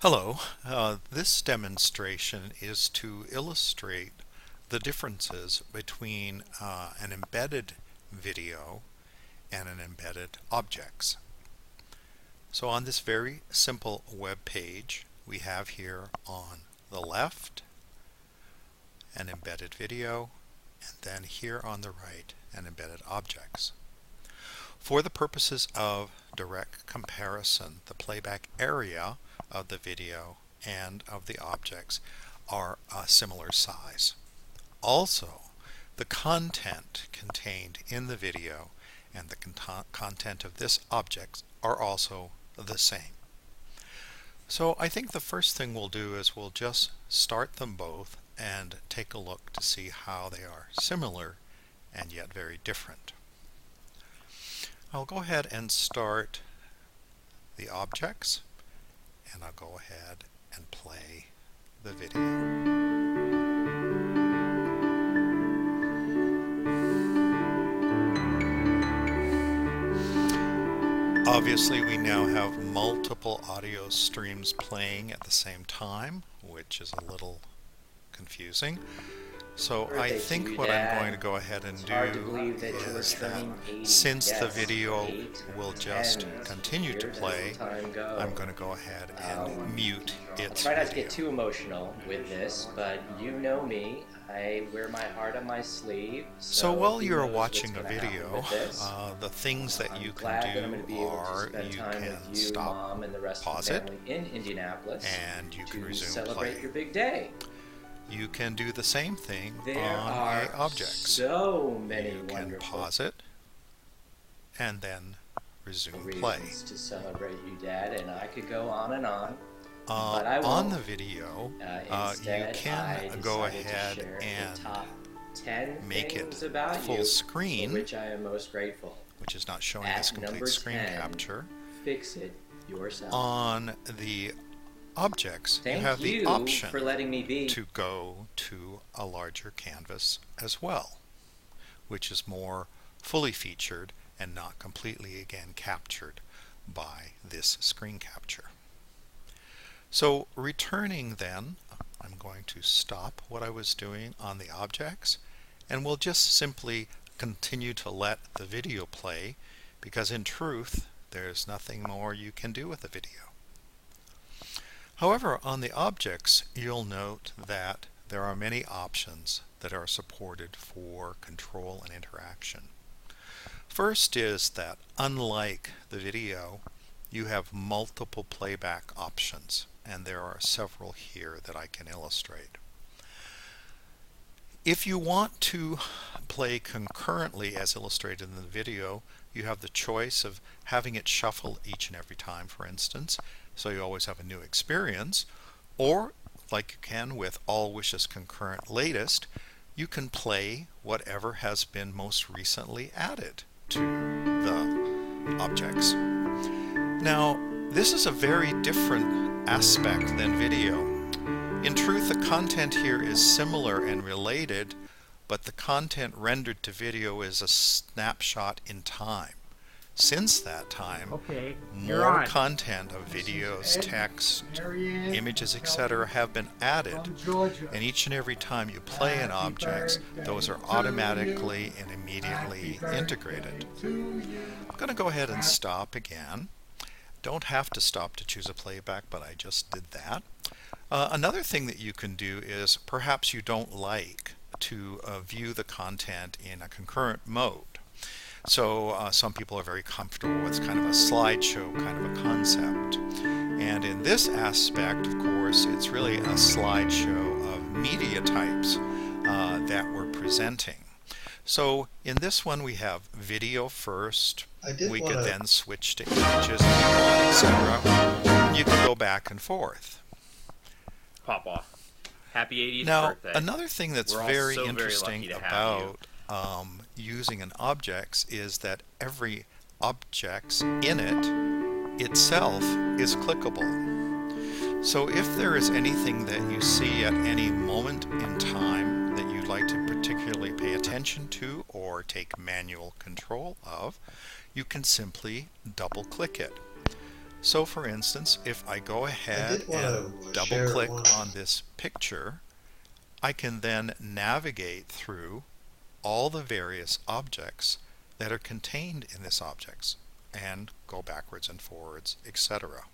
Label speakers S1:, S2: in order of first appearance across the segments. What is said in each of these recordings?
S1: Hello, this demonstration is to illustrate the differences between an embedded video and an embedded objects. So on this very simple web page, we have here on the left an embedded video, and then here on the right an embedded objects. For the purposes of direct comparison, the playback area of the video and of the objects are a similar size. Also, the content contained in the video and the content of this object are also the same. So I think the first thing we'll do is we'll just start them both and take a look to see how they are similar and yet very different. I'll go ahead and start the objects, and I'll go ahead and play the video. Obviously, we now have multiple audio streams playing at the same time, which is a little confusing. So I think what I'm going to go ahead and do is that since the video will just continue to play, I'm going to go ahead and mute its
S2: Try not to get too emotional with this, but you know me, I wear my heart on my sleeve.
S1: So while you're watching a video, the things that you can do are you can stop, pause it, and you can resume
S2: celebrate
S1: play.
S2: your big day.
S1: You can do the same thing
S2: There
S1: on
S2: are
S1: objects.
S2: so many
S1: You can
S2: wonderful
S1: pause it and then resume
S2: reasons
S1: play.
S2: to celebrate you, Dad, and I could go on and on. But I
S1: On
S2: won't.
S1: the video,
S2: Instead,
S1: you can go
S2: decided to
S1: ahead
S2: share the
S1: and
S2: top 10
S1: make it
S2: things about
S1: full
S2: you
S1: screen,
S2: for which I am most grateful.
S1: which is not showing
S2: At
S1: this complete
S2: number
S1: screen
S2: 10,
S1: capture.
S2: Fix it yourself.
S1: On the objects, you
S2: Thank
S1: have the
S2: you
S1: option
S2: for letting me be.
S1: to go to a larger canvas as well, which is more fully featured and not completely again captured by this screen capture. So returning then, I'm going to stop what I was doing on the objects, and we'll just simply continue to let the video play, because in truth there's nothing more you can do with the video. However, on the objects, you'll note that there are many options that are supported for control and interaction. First is that, unlike the video, you have multiple playback options, and there are several here that I can illustrate. If you want to play concurrently, as illustrated in the video, you have the choice of having it shuffle each and every time, for instance, so you always have a new experience, or like you can with All Wishes Concurrent Latest, you can play whatever has been most recently added to the objects. Now, this is a very different aspect than video. In truth, the content here is similar and related, but the content rendered to video is a snapshot in time. Since that time, more content of videos, text, images, etc. have been added, and each and every time you play an object, those are automatically and immediately integrated. I'm going to go ahead and stop again. Don't have to stop to choose a playback, but I just did that. Another thing that you can do is perhaps you don't like to view the content in a concurrent mode. So some people are very comfortable with kind of a slideshow kind of a concept. And in this aspect, of course, it's really a slideshow of media types that we're presenting. So in this one we have video first. We could then switch to images, etc. You can go back and forth.
S3: Pop off. Happy 80th
S1: now,
S3: birthday.
S1: Another thing that's
S3: We're all
S1: very
S3: so
S1: interesting
S3: very lucky to have you.
S1: about using an objects is that every objects in it itself is clickable. So if there is anything that you see at any moment in time that you'd like to particularly pay attention to or take manual control of, you can simply double click it. So for instance, if I go ahead
S4: did want
S1: and
S4: to
S1: double
S4: share
S1: click
S4: one.
S1: on this picture, I can then navigate through all the various objects that are contained in this objects and go backwards and forwards, etc.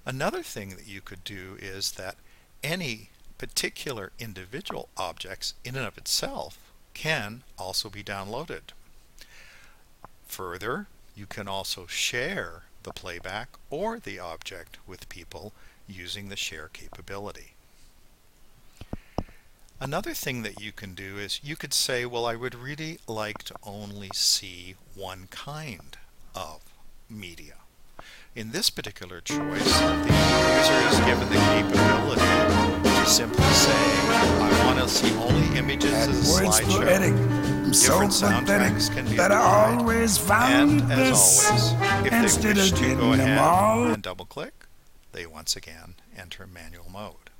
S1: Another thing that you could do is that any particular individual objects in and of itself can also be downloaded. Further, you can also share the playback or the object with people using the share capability. Another thing that you can do is you could say, well, I would really like to only see one kind of media. In this particular choice, the user is given the capability to simply say, I want to see only images as a slideshow. Different soundtracks can be applied, and as always, if they wish to go ahead and double click, they once again enter manual mode.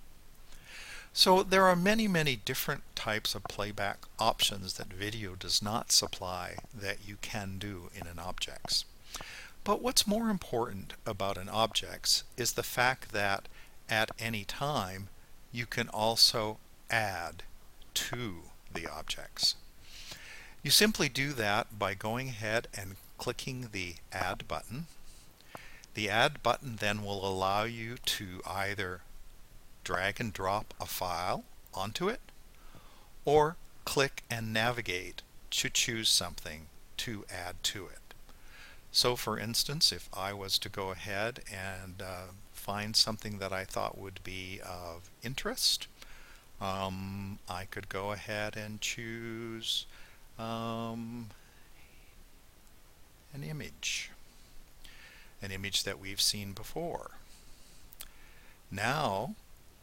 S1: So there are many different types of playback options that video does not supply that you can do in an Objx. But what's more important about an Objx is the fact that at any time you can also add to the Objx. You simply do that by going ahead and clicking the Add button. The Add button then will allow you to either drag and drop a file onto it, or click and navigate to choose something to add to it. So for instance, if I was to go ahead and find something that I thought would be of interest, I could go ahead and choose an image that we've seen before. Now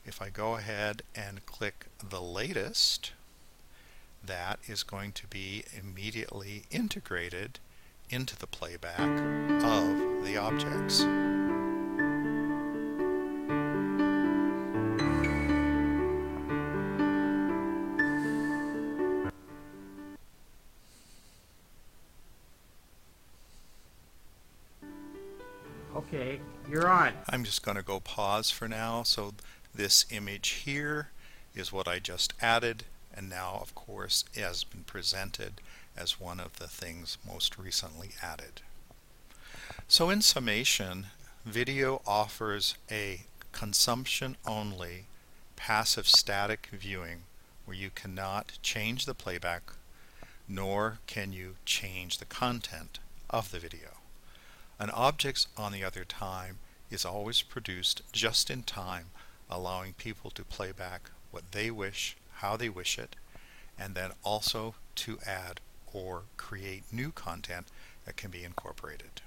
S1: if I go ahead and click the latest, that is going to be immediately integrated into the playback of the Objx.
S3: Okay, you're on.
S1: I'm just going to go pause for now. So this image here is what I just added, and now of course it has been presented as one of the things most recently added. So in summation, video offers a consumption-only passive static viewing where you cannot change the playback, nor can you change the content of the video. An Objx, on the other time, is always produced just in time, allowing people to play back what they wish, how they wish it, and then also to add or create new content that can be incorporated.